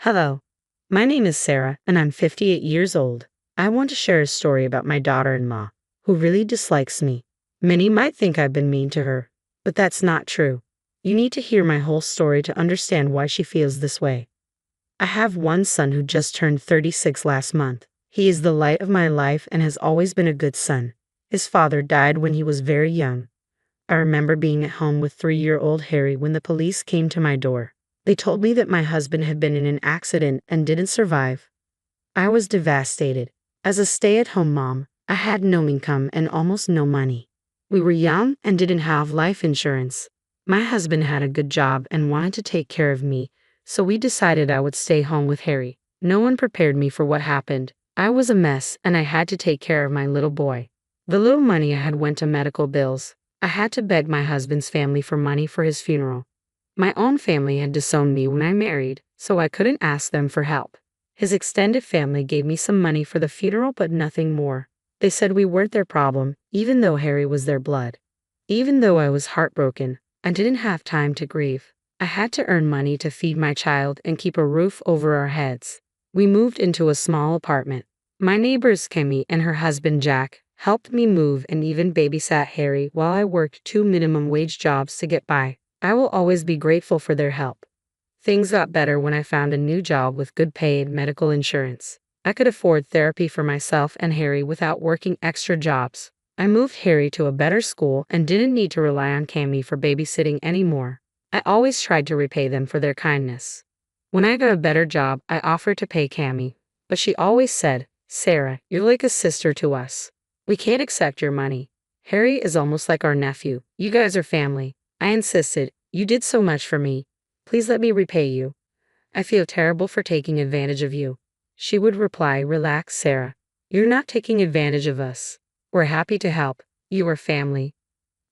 Hello, my name is Sarah and I'm 58 years old. I want to share a story about my daughter-in-law, who really dislikes me. Many might think I've been mean to her, but that's not true. You need to hear my whole story to understand why she feels this way. I have one son who just turned 36 last month. He is the light of my life and has always been a good son. His father died when he was very young. I remember being at home with 3-year-old Harry when the police came to my door. They told me that my husband had been in an accident and didn't survive. I was devastated. As a stay-at-home mom, I had no income and almost no money. We were young and didn't have life insurance. My husband had a good job and wanted to take care of me, so we decided I would stay home with Harry. No one prepared me for what happened. I was a mess and I had to take care of my little boy. The little money I had went to medical bills. I had to beg my husband's family for money for his funeral. My own family had disowned me when I married, so I couldn't ask them for help. His extended family gave me some money for the funeral but nothing more. They said we weren't their problem, even though Harry was their blood. Even though I was heartbroken, I didn't have time to grieve. I had to earn money to feed my child and keep a roof over our heads. We moved into a small apartment. My neighbors Kimmy and her husband Jack helped me move and even babysat Harry while I worked 2 minimum wage jobs to get by. I will always be grateful for their help. Things got better when I found a new job with good paid medical insurance. I could afford therapy for myself and Harry without working extra jobs. I moved Harry to a better school and didn't need to rely on Cammy for babysitting anymore. I always tried to repay them for their kindness. When I got a better job, I offered to pay Cammy, but she always said, "Sarah, you're like a sister to us. We can't accept your money. Harry is almost like our nephew. You guys are family." I insisted, "You did so much for me. Please let me repay you. I feel terrible for taking advantage of you." She would reply, "Relax, Sarah. You're not taking advantage of us. We're happy to help. You are family."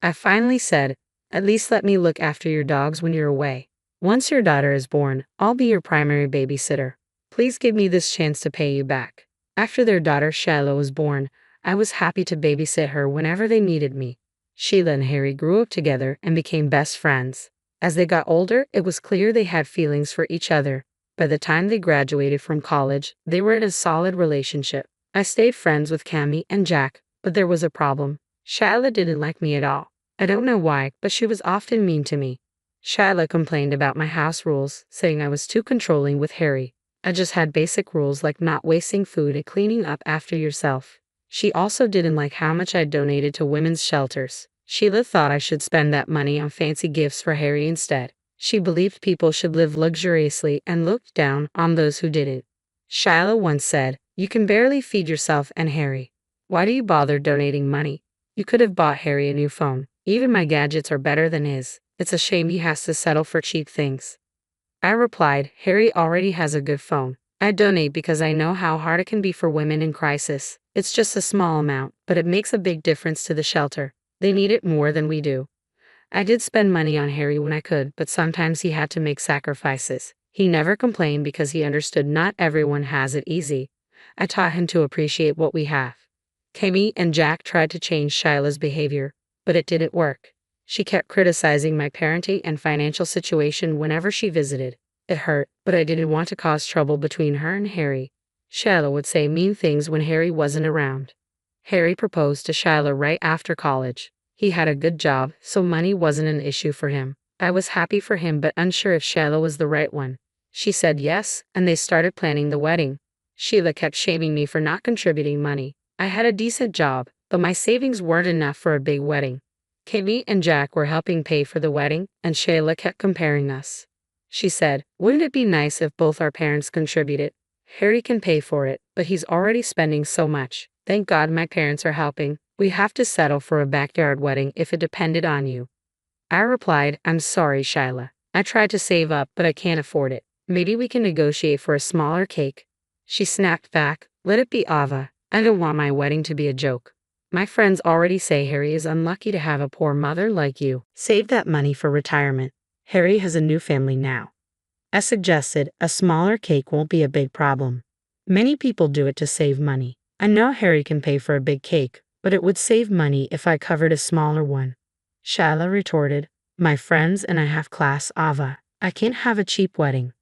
I finally said, "At least let me look after your dogs when you're away. Once your daughter is born, I'll be your primary babysitter. Please give me this chance to pay you back." After their daughter Shiloh was born, I was happy to babysit her whenever they needed me. Sheila and Harry grew up together and became best friends. As they got older, it was clear they had feelings for each other. By the time they graduated from college, they were in a solid relationship. I stayed friends with Cammy and Jack, but there was a problem. Shiloh didn't like me at all. I don't know why, but she was often mean to me. Shiloh complained about my house rules, saying I was too controlling with Harry. I just had basic rules like not wasting food and cleaning up after yourself. She also didn't like how much I donated to women's shelters. Sheila thought I should spend that money on fancy gifts for Harry instead. She believed people should live luxuriously and looked down on those who didn't. Shiloh once said, "You can barely feed yourself and Harry. Why do you bother donating money? You could have bought Harry a new phone. Even my gadgets are better than his. It's a shame he has to settle for cheap things." I replied, "Harry already has a good phone. I donate because I know how hard it can be for women in crisis. It's just a small amount, but it makes a big difference to the shelter. They need it more than we do." I did spend money on Harry when I could, but sometimes he had to make sacrifices. He never complained because he understood not everyone has it easy. I taught him to appreciate what we have. Cammy and Jack tried to change Shiloh's behavior, but it didn't work. She kept criticizing my parenting and financial situation whenever she visited. It hurt, but I didn't want to cause trouble between her and Harry. Shiloh would say mean things when Harry wasn't around. Harry proposed to Shiloh right after college. He had a good job, so money wasn't an issue for him. I was happy for him but unsure if Shiloh was the right one. She said yes, and they started planning the wedding. Sheila kept shaming me for not contributing money. I had a decent job, but my savings weren't enough for a big wedding. Kimmy and Jack were helping pay for the wedding, and Shayla kept comparing us. She said, "Wouldn't it be nice if both our parents contributed? Harry can pay for it, but he's already spending so much. Thank God my parents are helping. We have to settle for a backyard wedding if it depended on you." I replied, "I'm sorry, Shayla. I tried to save up, but I can't afford it. Maybe we can negotiate for a smaller cake." She snapped back, "Let it be Ava. I don't want my wedding to be a joke. My friends already say Harry is unlucky to have a poor mother like you. Save that money for retirement. Harry has a new family now." I suggested a smaller cake won't be a big problem. Many people do it to save money. I know Harry can pay for a big cake, but it would save money if I covered a smaller one. Shiloh retorted, "My friends and I have class, Ava. I can't have a cheap wedding."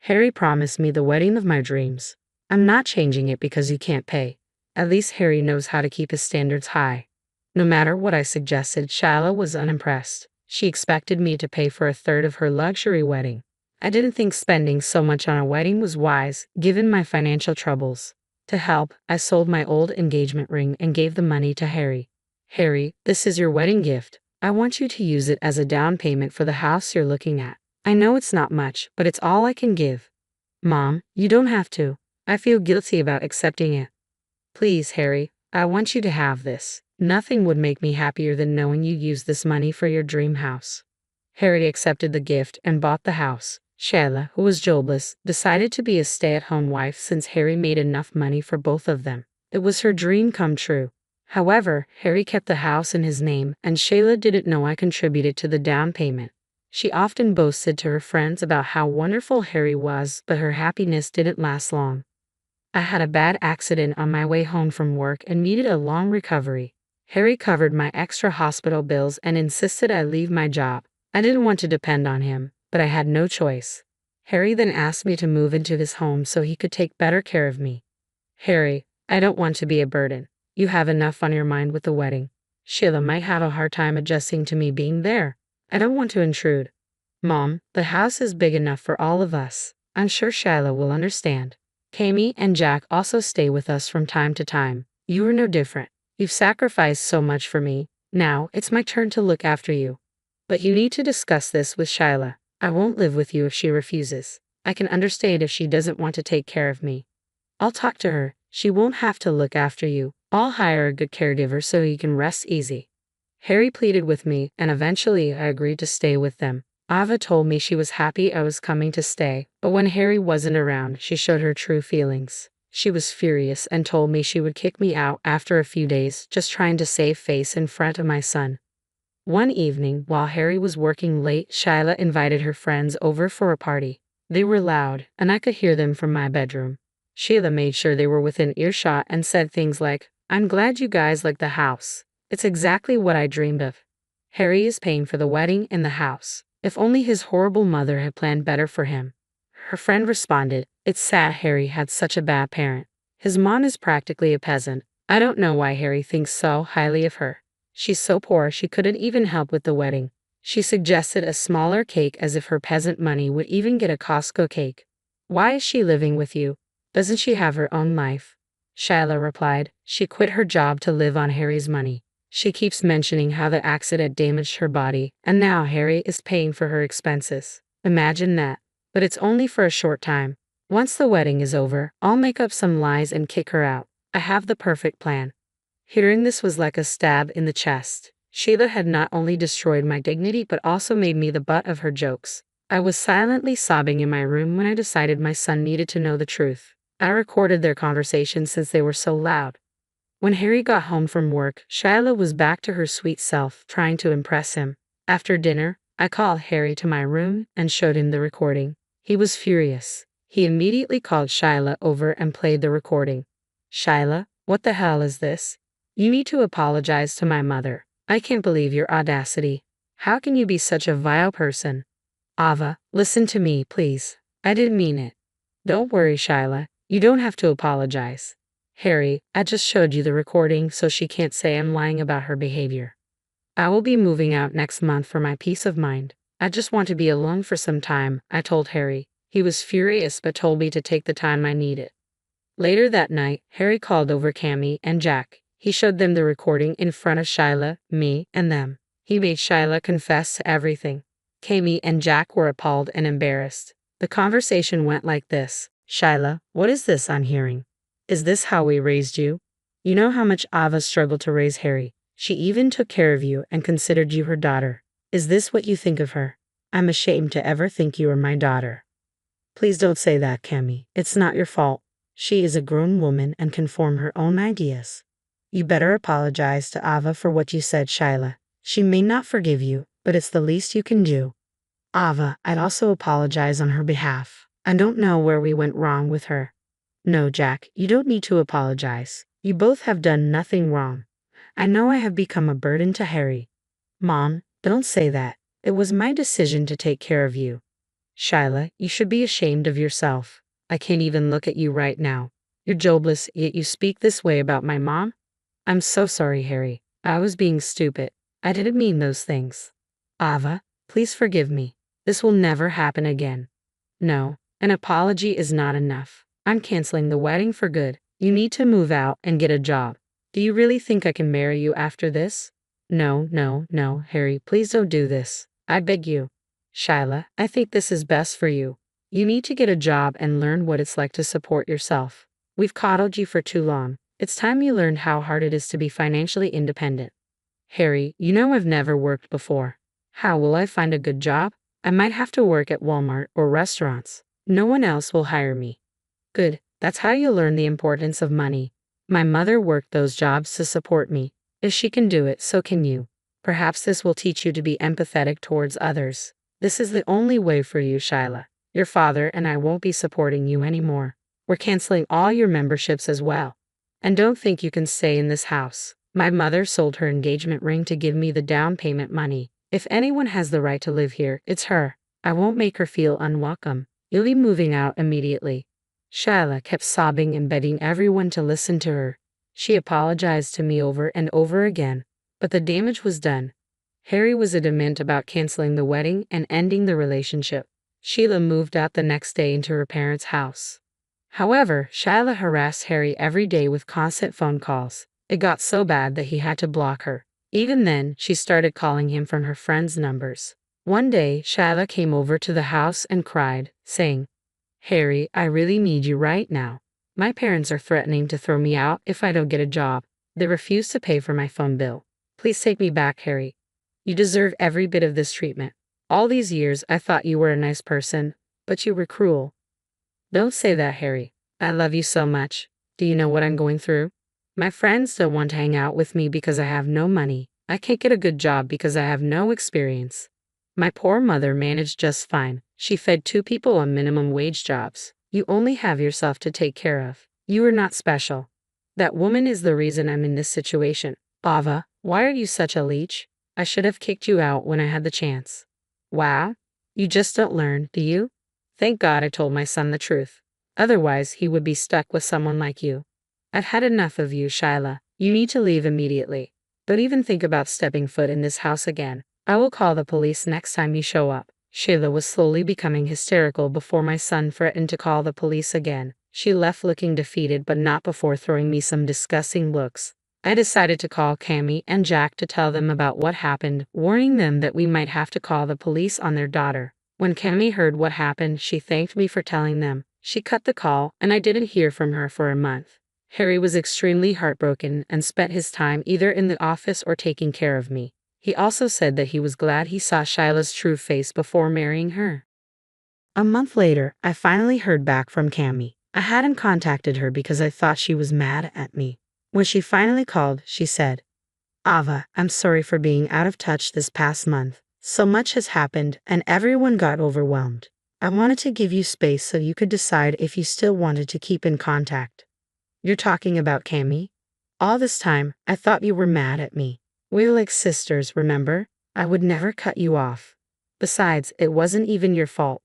Harry promised me the wedding of my dreams. I'm not changing it because you can't pay. At least Harry knows how to keep his standards high. No matter what I suggested, Shyla was unimpressed. She expected me to pay for a third of her luxury wedding. I didn't think spending so much on a wedding was wise, given my financial troubles. To help, I sold my old engagement ring and gave the money to Harry. Harry, this is your wedding gift. I want you to use it as a down payment for the house you're looking at. I know it's not much, but it's all I can give. Mom, you don't have to. I feel guilty about accepting it. Please, Harry, I want you to have this. Nothing would make me happier than knowing you used this money for your dream house. Harry accepted the gift and bought the house. Shyla, who was jobless, decided to be a stay-at-home wife since Harry made enough money for both of them. It was her dream come true. However, Harry kept the house in his name, and Shyla didn't know I contributed to the down payment. She often boasted to her friends about how wonderful Harry was, but her happiness didn't last long. I had a bad accident on my way home from work and needed a long recovery. Harry covered my extra hospital bills and insisted I leave my job. I didn't want to depend on him, but I had no choice. Harry then asked me to move into his home so he could take better care of me. Harry, I don't want to be a burden. You have enough on your mind with the wedding. Sheila might have a hard time adjusting to me being there. I don't want to intrude. Mom, the house is big enough for all of us. I'm sure Shyla will understand. Kami and Jack also stay with us from time to time. You are no different. You've sacrificed so much for me. Now, it's my turn to look after you. But you need to discuss this with Shyla. I won't live with you if she refuses. I can understand if she doesn't want to take care of me. I'll talk to her. She won't have to look after you. I'll hire a good caregiver so you can rest easy. Harry pleaded with me, and eventually I agreed to stay with them. Ava told me she was happy I was coming to stay, but when Harry wasn't around, she showed her true feelings. She was furious and told me she would kick me out after a few days, just trying to save face in front of my son. One evening, while Harry was working late, Shyla invited her friends over for a party. They were loud, and I could hear them from my bedroom. Sheila made sure they were within earshot and said things like, "I'm glad you guys like the house. It's exactly what I dreamed of." Harry is paying for the wedding and the house. If only his horrible mother had planned better for him. Her friend responded, "It's sad Harry had such a bad parent. His mom is practically a peasant. I don't know why Harry thinks so highly of her. She's so poor she couldn't even help with the wedding." She suggested a smaller cake as if her peasant money would even get a Costco cake. "Why is she living with you? Doesn't she have her own life?" Shyla replied, "She quit her job to live on Harry's money. She keeps mentioning how the accident damaged her body, and now Harry is paying for her expenses. Imagine that. But it's only for a short time. Once the wedding is over, I'll make up some lies and kick her out. I have the perfect plan." Hearing this was like a stab in the chest. Sheila had not only destroyed my dignity but also made me the butt of her jokes. I was silently sobbing in my room when I decided my son needed to know the truth. I recorded their conversation since they were so loud. When Harry got home from work, Shyla was back to her sweet self, trying to impress him. After dinner, I called Harry to my room and showed him the recording. He was furious. He immediately called Shyla over and played the recording. "Shyla, what the hell is this? You need to apologize to my mother. I can't believe your audacity. How can you be such a vile person? Ava, listen to me, please. I didn't mean it." "Don't worry, Shyla. You don't have to apologize. Harry, I just showed you the recording so she can't say I'm lying about her behavior. I will be moving out next month for my peace of mind. I just want to be alone for some time," I told Harry. He was furious but told me to take the time I needed. Later that night, Harry called over Cammy and Jack. He showed them the recording in front of Shyla, me, and them. He made Shyla confess to everything. Cammy and Jack were appalled and embarrassed. The conversation went like this. "Shyla, what is this I'm hearing? Is this how we raised you? You know how much Ava struggled to raise Harry. She even took care of you and considered you her daughter. Is this what you think of her? I'm ashamed to ever think you are my daughter." "Please don't say that, Cammy. It's not your fault. She is a grown woman and can form her own ideas. You better apologize to Ava for what you said, Shyla. She may not forgive you, but it's the least you can do." "Ava, I'd also apologize on her behalf. I don't know where we went wrong with her." "No, Jack, you don't need to apologize. You both have done nothing wrong. I know I have become a burden to Harry." "Mom, don't say that. It was my decision to take care of you." Shyla, you should be ashamed of yourself. I can't even look at you right now. You're jobless, yet you speak this way about my mom? I'm so sorry, Harry. I was being stupid. I didn't mean those things. Ava, please forgive me. This will never happen again. No, an apology is not enough. I'm canceling the wedding for good. You need to move out and get a job. Do you really think I can marry you after this? No, no, no, Harry, please don't do this. I beg you. Shyla, I think this is best for you. You need to get a job and learn what it's like to support yourself. We've coddled you for too long. It's time you learned how hard it is to be financially independent. Harry, you know I've never worked before. How will I find a good job? I might have to work at Walmart or restaurants. No one else will hire me. Good, that's how you learn the importance of money. My mother worked those jobs to support me. If she can do it, so can you. Perhaps this will teach you to be empathetic towards others. This is the only way for you, Shyla. Your father and I won't be supporting you anymore. We're canceling all your memberships as well. And don't think you can stay in this house. My mother sold her engagement ring to give me the down payment money. If anyone has the right to live here, it's her. I won't make her feel unwelcome. You'll be moving out immediately. Shyla kept sobbing and begging everyone to listen to her. She apologized to me over and over again, but the damage was done. Harry was adamant about canceling the wedding and ending the relationship. Sheila moved out the next day into her parents' house. However, Shyla harassed Harry every day with constant phone calls. It got so bad that he had to block her. Even then, she started calling him from her friends' numbers. One day, Shyla came over to the house and cried, saying, Harry, I really need you right now. My parents are threatening to throw me out if I don't get a job. They refuse to pay for my phone bill. Please take me back, Harry. You deserve every bit of this treatment. All these years I thought you were a nice person, but you were cruel. Don't say that, Harry. I love you so much. Do you know what I'm going through? My friends don't want to hang out with me because I have no money. I can't get a good job because I have no experience. My poor mother managed just fine. She fed 2 people on minimum wage jobs. You only have yourself to take care of. You are not special. That woman is the reason I'm in this situation. Ava, why are you such a leech? I should have kicked you out when I had the chance. Wow. You just don't learn, do you? Thank God I told my son the truth. Otherwise, he would be stuck with someone like you. I've had enough of you, Shyla. You need to leave immediately. Don't even think about stepping foot in this house again. I will call the police next time you show up. Sheila was slowly becoming hysterical before my son threatened to call the police again. She left looking defeated but not before throwing me some disgusting looks. I decided to call Cammy and Jack to tell them about what happened, warning them that we might have to call the police on their daughter. When Cammy heard what happened, she thanked me for telling them. She cut the call, and I didn't hear from her for a month. Harry was extremely heartbroken and spent his time either in the office or taking care of me. He also said that he was glad he saw Shyla's true face before marrying her. A month later, I finally heard back from Cammy. I hadn't contacted her because I thought she was mad at me. When she finally called, she said, Ava, I'm sorry for being out of touch this past month. So much has happened, and everyone got overwhelmed. I wanted to give you space so you could decide if you still wanted to keep in contact. You're talking about Cammy? All this time, I thought you were mad at me. We were like sisters, remember? I would never cut you off. Besides, it wasn't even your fault.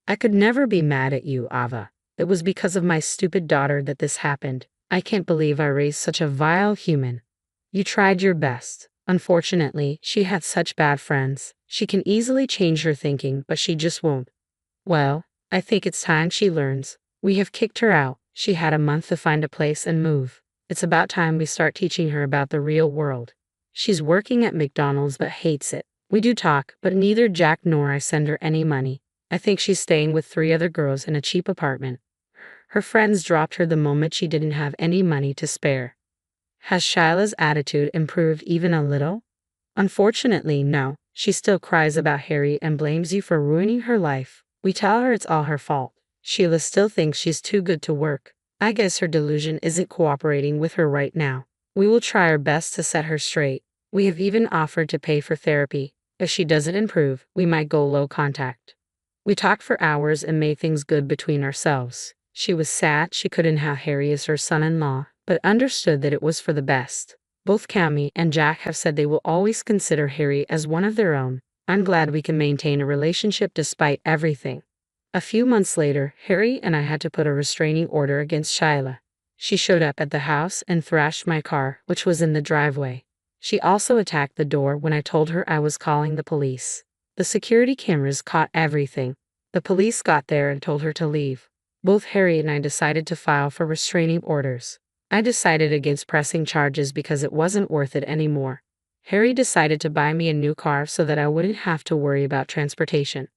I could never be mad at you, Ava. It was because of my stupid daughter that this happened. I can't believe I raised such a vile human. You tried your best. Unfortunately, she had such bad friends. She can easily change her thinking, but she just won't. Well, I think it's time she learns. We have kicked her out. She had a month to find a place and move. It's about time we start teaching her about the real world. She's working at McDonald's but hates it. We do talk, but neither Jack nor I send her any money. I think she's staying with 3 other girls in a cheap apartment. Her friends dropped her the moment she didn't have any money to spare. Has Shyla's attitude improved even a little? Unfortunately, no. She still cries about Harry and blames you for ruining her life. We tell her it's all her fault. Sheila still thinks she's too good to work. I guess her delusion isn't cooperating with her right now. We will try our best to set her straight. We have even offered to pay for therapy. If she doesn't improve, we might go low contact. We talked for hours and made things good between ourselves. She was sad she couldn't have Harry as her son-in-law, but understood that it was for the best. Both Cammy and Jack have said they will always consider Harry as one of their own. I'm glad we can maintain a relationship despite everything. A few months later, Harry and I had to put a restraining order against Shyla. She showed up at the house and thrashed my car, which was in the driveway. She also attacked the door when I told her I was calling the police. The security cameras caught everything. The police got there and told her to leave. Both Harry and I decided to file for restraining orders. I decided against pressing charges because it wasn't worth it anymore. Harry decided to buy me a new car so that I wouldn't have to worry about transportation.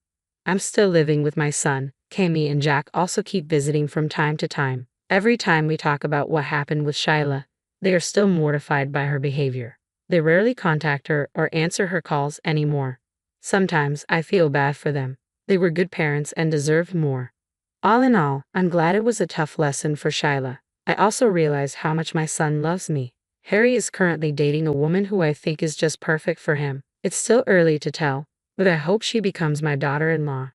I'm still living with my son. Cammy and Jack also keep visiting from time to time. Every time we talk about what happened with Shyla, they are still mortified by her behavior. They rarely contact her or answer her calls anymore. Sometimes I feel bad for them. They were good parents and deserved more. All in all, I'm glad it was a tough lesson for Shyla. I also realize how much my son loves me. Harry is currently dating a woman who I think is just perfect for him. It's still early to tell, but I hope she becomes my daughter-in-law.